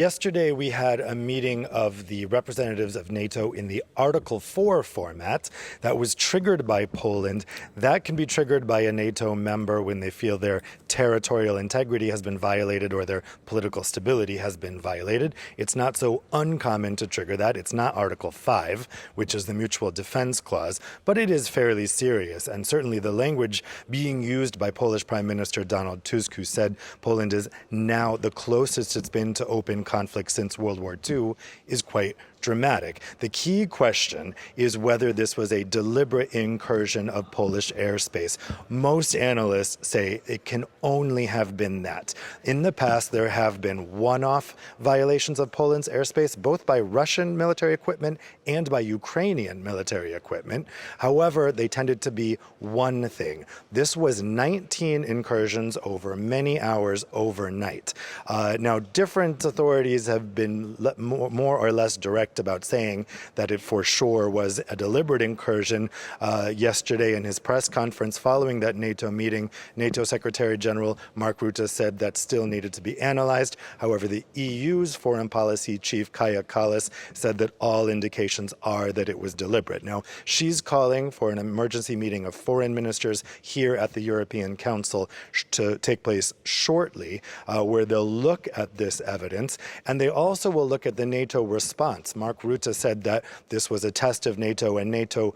Yesterday, we had a meeting of the representatives of NATO in the Article 4 format that was triggered by Poland. That can be triggered by a NATO member when they feel their territorial integrity has been violated or their political stability has been violated. It's not so uncommon to trigger that. It's not Article 5, which is the Mutual Defense Clause, but it is fairly serious. And certainly the language being used by Polish Prime Minister Donald Tusk, who said Poland is now the closest it's been to open conflict since World War II, is quite dramatic. The key question is whether this was a deliberate incursion of Polish airspace. Most analysts say it can only have been that. In the past, there have been one-off violations of Poland's airspace, both by Russian military equipment and by Ukrainian military equipment. However, they tended to be one thing. This was 19 incursions over many hours overnight. Now, different authorities have been more or less direct about saying that it for sure was a deliberate incursion. Yesterday in his press conference following that NATO meeting, NATO Secretary General Mark Rutte said that still needed to be analyzed. However, the EU's foreign policy chief, Kaja Kallas, said that all indications are that it was deliberate. Now, she's calling for an emergency meeting of foreign ministers here at the European Council to take place shortly, where they'll look at this evidence, and they also will look at the NATO response. Mark Rutte said that this was a test of NATO, and NATO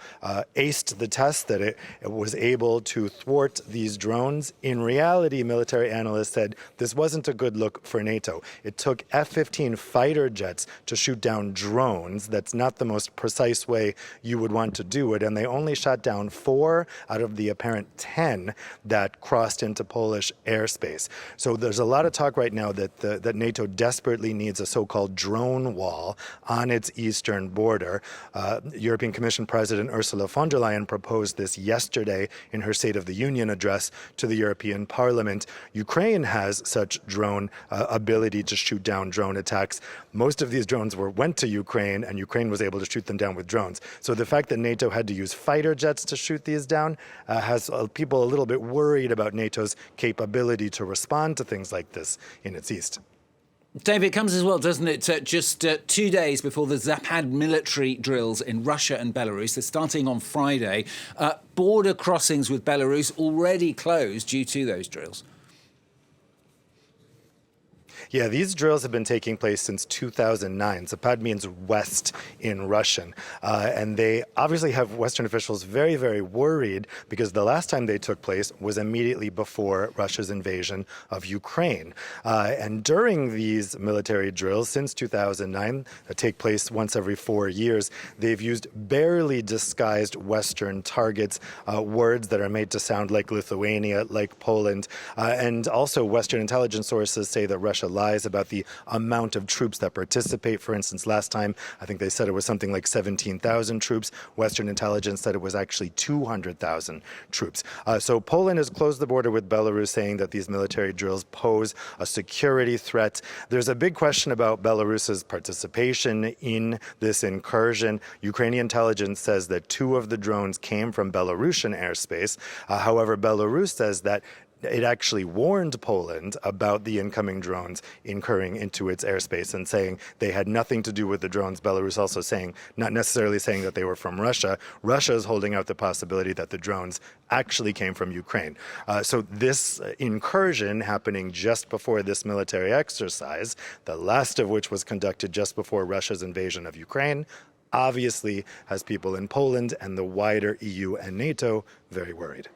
aced the test, that it was able to thwart these drones. In reality, military analysts said this wasn't a good look for NATO. It took F-15 fighter jets to shoot down drones. That's not the most precise way you would want to do it, and they only shot down 4 out of the apparent 10 that crossed into Polish airspace. So there's a lot of talk right now that NATO desperately needs a so-called drone wall on its eastern border. European Commission President Ursula von der Leyen proposed this yesterday in her State of the Union address to the European Parliament. Ukraine has such drone ability to shoot down drone attacks. Most of these drones went to Ukraine, and Ukraine was able to shoot them down with drones. So the fact that NATO had to use fighter jets to shoot these down has people a little bit worried about NATO's capability to respond to things like this in its east. Dave, it comes as well, doesn't it, just 2 days before the Zapad military drills in Russia and Belarus. They're starting on Friday. Border crossings with Belarus already closed due to those drills. Yeah, these drills have been taking place since 2009. Zapad means west in Russian. And they obviously have Western officials very, very worried because the last time they took place was immediately before Russia's invasion of Ukraine. And during these military drills since 2009, that take place once every 4 years, they've used barely disguised Western targets, words that are made to sound like Lithuania, like Poland. And also Western intelligence sources say that Russia lies about the amount of troops that participate. For instance, last time, I think they said it was something like 17,000 troops. Western intelligence said it was actually 200,000 troops. So Poland has closed the border with Belarus, saying that these military drills pose a security threat. There's a big question about Belarus's participation in this incursion. Ukrainian intelligence says that 2 of the drones came from Belarusian airspace. However, Belarus says that it actually warned Poland about the incoming drones incurring into its airspace and saying they had nothing to do with the drones. Belarus also saying, not necessarily saying that they were from Russia. Russia is holding out the possibility that the drones actually came from Ukraine. So this incursion happening just before this military exercise, the last of which was conducted just before Russia's invasion of Ukraine, obviously has people in Poland and the wider EU and NATO very worried.